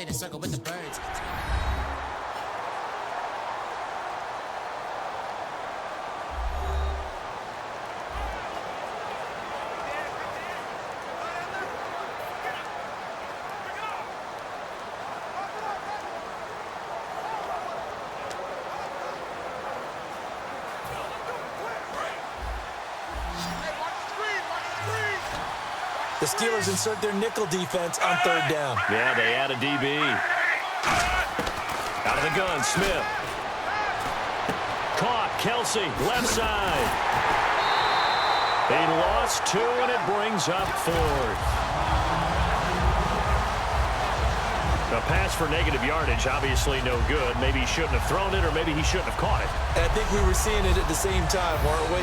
in a circle with the birds. The Steelers insert their nickel defense on third down. Yeah, they add a DB. Out of the gun, Smith. Caught, Kelsey, left side. He lost 2, and it brings up 4th. A pass for negative yardage, obviously no good. Maybe he shouldn't have thrown it, or maybe he shouldn't have caught it. And I think we were seeing it at the same time, weren't we?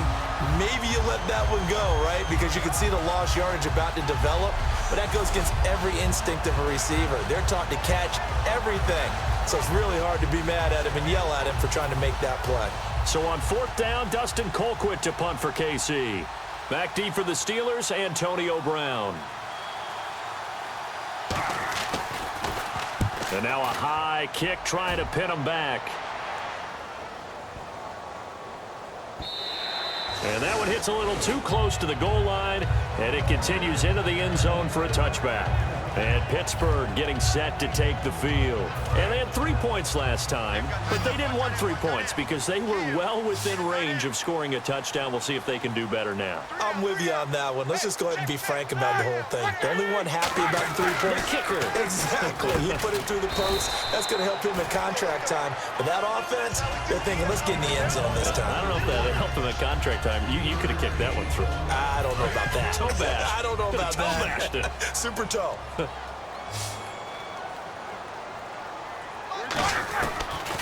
Maybe you let that one go, right? Because you can see the lost yardage about to develop. But that goes against every instinct of a receiver. They're taught to catch everything. So it's really hard to be mad at him and yell at him for trying to make that play. So on 4th down, Dustin Colquitt to punt for KC. Back deep for the Steelers, Antonio Brown. And now a high kick trying to pin him back. And that one hits a little too close to the goal line, and it continues into the end zone for a touchback. And Pittsburgh getting set to take the field. And they had 3 points last time, but they didn't want 3 points because they were well within range of scoring a touchdown. We'll see if they can do better now. I'm with you on that one. Let's just go ahead and be frank about the whole thing. The only one happy about the 3-point kicker. Exactly. He put it through the post. That's going to help him in contract time. But that offense, they're thinking, let's get in the end zone this time. I don't know if that helped him in contract time. You could have kicked that one through. I don't know about that. Toe bash. I don't know about that. Bashed it. Super toe.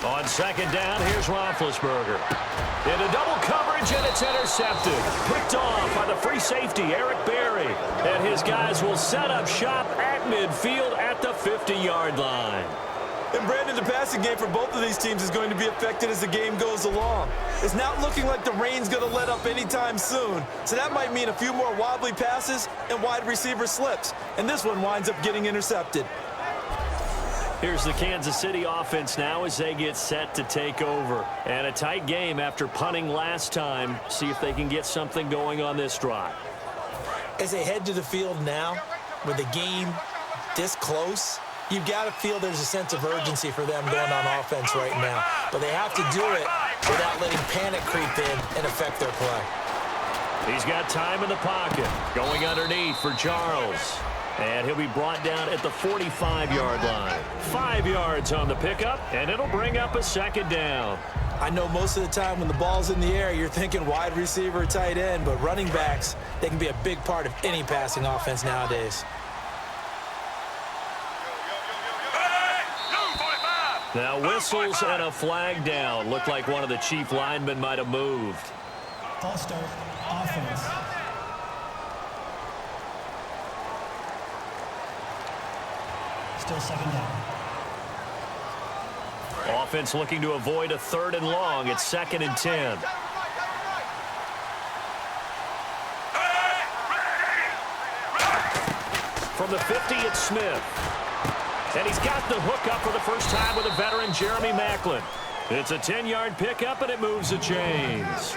On 2nd down, here's Roethlisberger. Into double coverage, and it's intercepted. Picked off by the free safety, Eric Berry. And his guys will set up shop at midfield at the 50-yard line. And Brandon, the passing game for both of these teams is going to be affected as the game goes along. It's not looking like the rain's going to let up anytime soon. So that might mean a few more wobbly passes and wide receiver slips. And this one winds up getting intercepted. Here's the Kansas City offense now as they get set to take over. And a tight game after punting last time. See if they can get something going on this drive. As they head to the field now, with the game this close, you've got to feel there's a sense of urgency for them going on offense right now. But they have to do it without letting panic creep in and affect their play. He's got time in the pocket. Going underneath for Charles. And he'll be brought down at the 45-yard line. 5 yards on the pickup, and it'll bring up a 2nd down. I know most of the time when the ball's in the air, you're thinking wide receiver, tight end, but running backs, they can be a big part of any passing offense nowadays. Now whistles and a flag down. Looked like one of the chief linemen might have moved. False start, offense. Still 2nd down. Offense looking to avoid a 3rd and long. It's 2nd and 10. From the 50, it's Smith. And he's got the hook up for the first time with a veteran, Jeremy Maclin. It's a 10-yard pickup, and it moves the chains.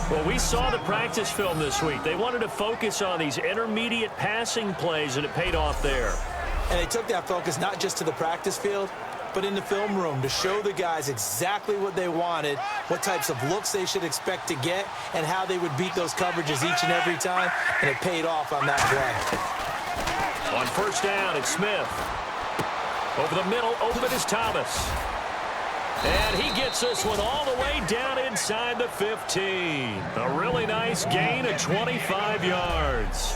Well, we saw the practice film this week. They wanted to focus on these intermediate passing plays, and it paid off there. And they took that focus not just to the practice field, but in the film room to show the guys exactly what they wanted, what types of looks they should expect to get, and how they would beat those coverages each and every time, and it paid off on that play. On 1st down, it's Smith. Over the middle, open is Thomas. And he gets this one all the way down inside the 15. A really nice gain of 25 yards.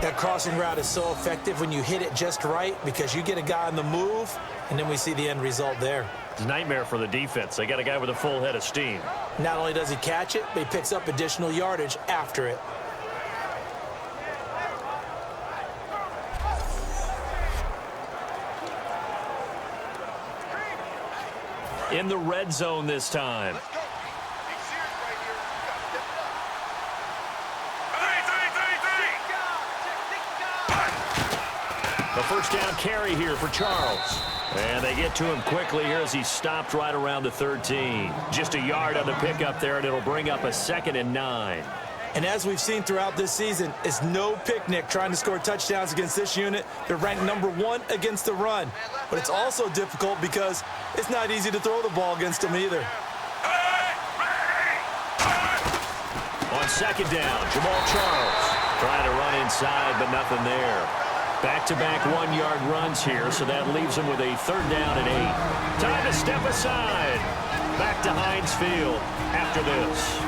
That crossing route is so effective when you hit it just right because you get a guy on the move, and then we see the end result there. It's a nightmare for the defense. They got a guy with a full head of steam. Not only does he catch it, but he picks up additional yardage after it. In the red zone this time. The first down carry here for Charles. And they get to him quickly here as he stopped right around the 13. Just a yard on the pickup there, and it'll bring up a 2nd and 9. And as we've seen throughout this season, it's no picnic trying to score touchdowns against this unit. They're ranked number 1 against the run. But it's also difficult because it's not easy to throw the ball against them either. On 2nd down, Jamal Charles trying to run inside, but nothing there. Back-to-back 1-yard runs here, so that leaves him with a 3rd down and 8. Time to step aside. Back to Heinz Field after this.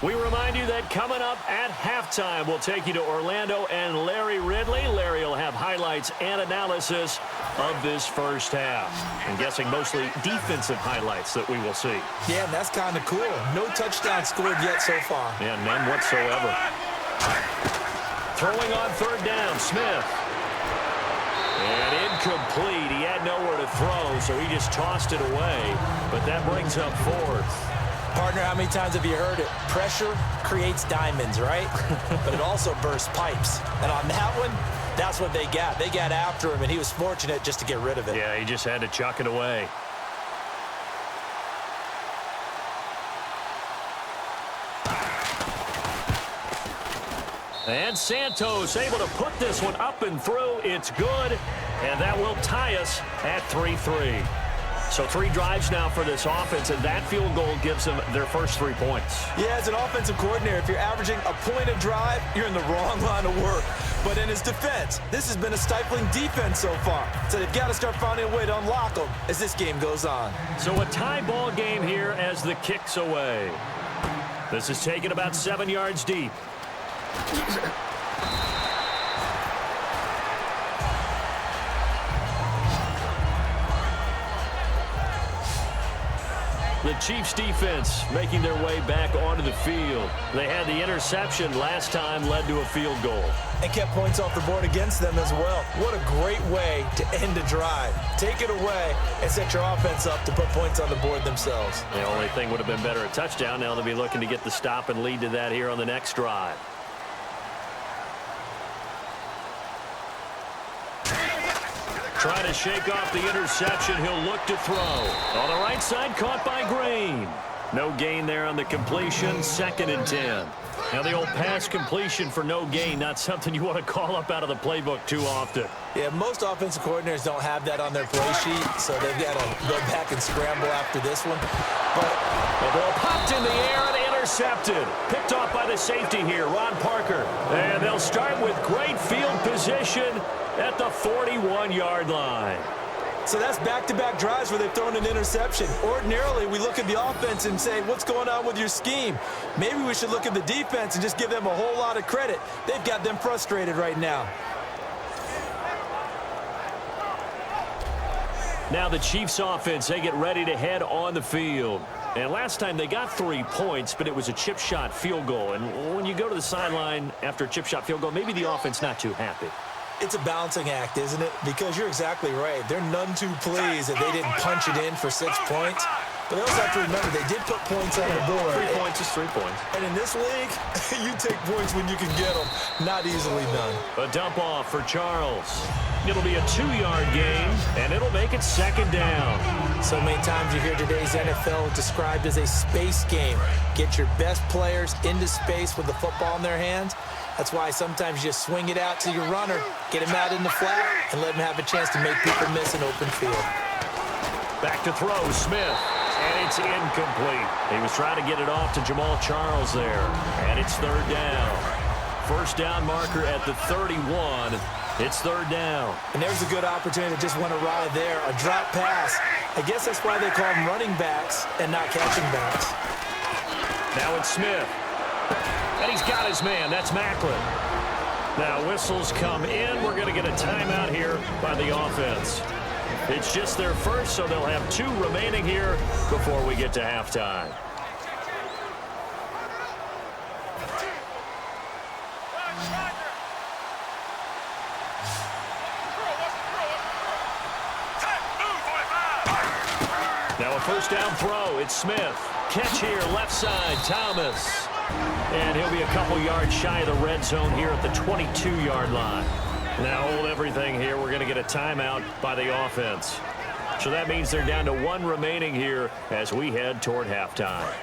We remind you that coming up at halftime, we'll take you to Orlando and Larry Ridley. Larry will have highlights and analysis of this first half. I'm guessing mostly defensive highlights that we will see. Yeah, and that's kind of cool. No touchdown scored yet so far. Yeah, none whatsoever. Throwing on 3rd down, Smith. And incomplete. He had nowhere to throw, so he just tossed it away. But that brings up 4th. Partner, how many times have you heard it? Pressure creates diamonds, right? But it also bursts pipes. And on that one, that's what they got. They got after him, and he was fortunate just to get rid of it. Yeah, he just had to chuck it away. And Santos able to put this one up and through. It's good, and that will tie us at 3-3. So 3 drives now for this offense, and that field goal gives them their first 3 points. Yeah, as an offensive coordinator, if you're averaging a point a drive, you're in the wrong line of work. But in his defense, this has been a stifling defense so far. So they've got to start finding a way to unlock them as this game goes on. So a tie ball game here as the kick's away. This is taken about 7 yards deep. The Chiefs defense making their way back onto the field. They had the interception last time, led to a field goal. And kept points off the board against them as well. What a great way to end a drive. Take it away and set your offense up to put points on the board themselves. The only thing would have been better a touchdown. Now they'll be looking to get the stop and lead to that here on the next drive. Trying to shake off the interception. He'll look to throw. On the right side, caught by Green. No gain there on the completion. 2nd and 10. Now the old pass completion for no gain, not something you want to call up out of the playbook too often. Yeah, most offensive coordinators don't have that on their play sheet, so they've got to go back and scramble after this one. But the ball popped in the air and intercepted. Picked off by the safety here, Ron Parker. And they'll start with great field position at the 41-yard line. So that's back-to-back drives where they've thrown an interception. Ordinarily, we look at the offense and say, what's going on with your scheme? Maybe we should look at the defense and just give them a whole lot of credit. They've got them frustrated right now. Now the Chiefs offense, they get ready to head on the field. And last time they got 3 points, but it was a chip shot field goal. And when you go to the sideline after a chip shot field goal, maybe the offense not too happy. It's a balancing act, isn't it? Because you're exactly right. They're none too pleased that they didn't punch it in for 6 points. But they also have to remember they did put points on the board. 3 points is 3 points. And in this league, you take points when you can get them. Not easily done. A dump off for Charles. It'll be a 2-yard gain, and it'll make it 2nd down. So many times you hear today's NFL described as a space game. Get your best players into space with the football in their hands. That's why sometimes you just swing it out to your runner, get him out in the flat, and let him have a chance to make people miss an open field. Back to throw, Smith. And it's incomplete. He was trying to get it off to Jamal Charles there. And it's 3rd down. First down marker at the 31. It's 3rd down. And there's a good opportunity to just went a ride there. A drop pass. I guess that's why they call them running backs and not catching backs. Now it's Smith. And he's got his man. That's Macklin. Now whistles come in. We're going to get a timeout here by the offense. It's just their first, so they'll have 2 remaining here before we get to halftime. Now a first down throw. It's Smith. Catch here, left side, Thomas. And he'll be a couple yards shy of the red zone here at the 22-yard line. Now hold everything here. We're going to get a timeout by the offense. So that means they're down to one remaining here as we head toward halftime.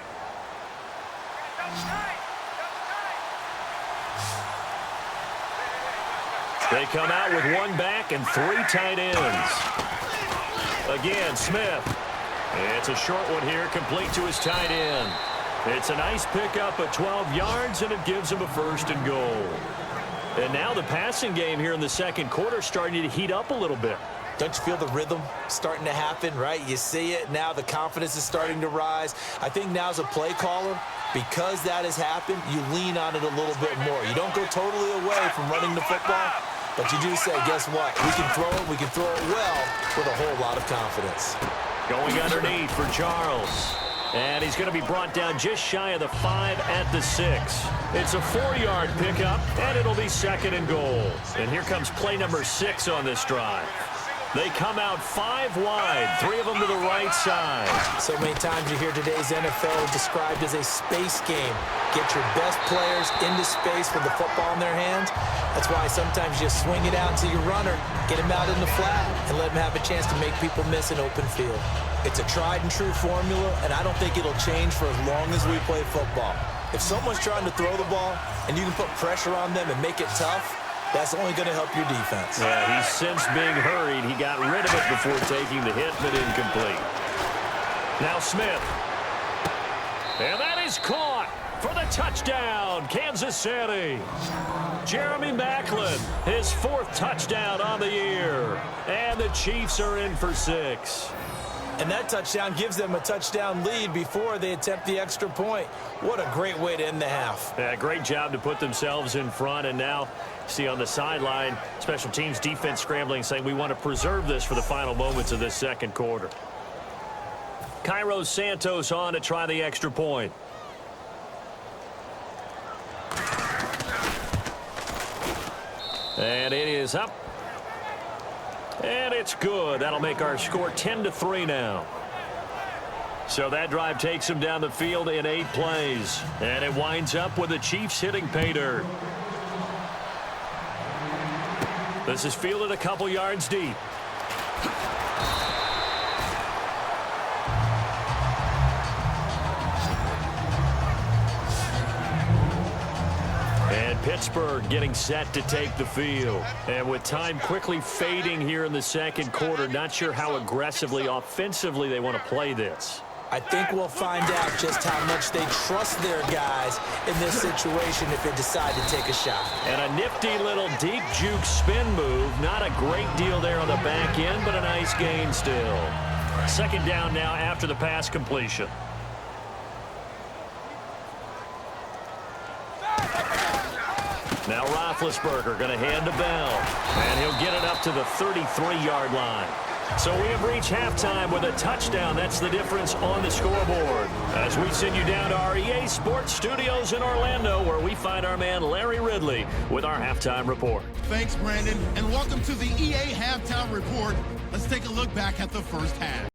They come out with one back and three tight ends. Again, Smith. It's a short one here, complete to his tight end. It's a nice pickup at 12 yards, and it gives him a first and goal. And now the passing game here in the second quarter starting to heat up a little bit. Don't you feel the rhythm starting to happen, right? You see it now. The confidence is starting to rise. I think now as a play caller, because that has happened, you lean on it a little bit more. You don't go totally away from running the football, but you do say, guess what? We can throw it. We can throw it well with a whole lot of confidence. Going underneath for Charles. And he's going to be brought down just shy of the 5 at the 6. It's a 4-yard pickup, and it'll be second and goal. And here comes play number 6 on this drive. They come out 5 wide, 3 of them to the right side. So many times you hear today's NFL described as a space game. Get your best players into space with the football in their hands. That's why sometimes you swing it out to your runner, get him out in the flat, and let him have a chance to make people miss an open field. It's a tried-and-true formula, and I don't think it'll change for as long as we play football. If someone's trying to throw the ball and you can put pressure on them and make it tough, that's only going to help your defense. Yeah, he's since being hurried. He got rid of it before taking the hit, but incomplete. Now Smith. And that is caught for the touchdown, Kansas City. Jeremy Maclin, his 4th touchdown on the year. And the Chiefs are in for 6. And that touchdown gives them a touchdown lead before they attempt the extra point. What a great way to end the half. Yeah, great job to put themselves in front. And now, see on the sideline, special teams defense scrambling, saying we want to preserve this for the final moments of this second quarter. Cairo Santos on to try the extra point. And it is up. And it's good. That'll make our score 10-3 now. So that drive takes them down the field in 8 plays. And it winds up with the Chiefs hitting pay dirt. This is fielded a couple yards deep. Pittsburgh getting set to take the field. And with time quickly fading here in the second quarter, not sure how aggressively, offensively they want to play this. I think we'll find out just how much they trust their guys in this situation if they decide to take a shot. And a nifty little deep juke spin move. Not a great deal there on the back end, but a nice gain still. Second down now after the pass completion. Now Roethlisberger going to hand to Bell. And he'll get it up to the 33-yard line. So we have reached halftime with a touchdown. That's the difference on the scoreboard. As we send you down to our EA Sports Studios in Orlando, where we find our man Larry Ridley with our halftime report. Thanks, Brandon, and welcome to the EA Halftime Report. Let's take a look back at the first half.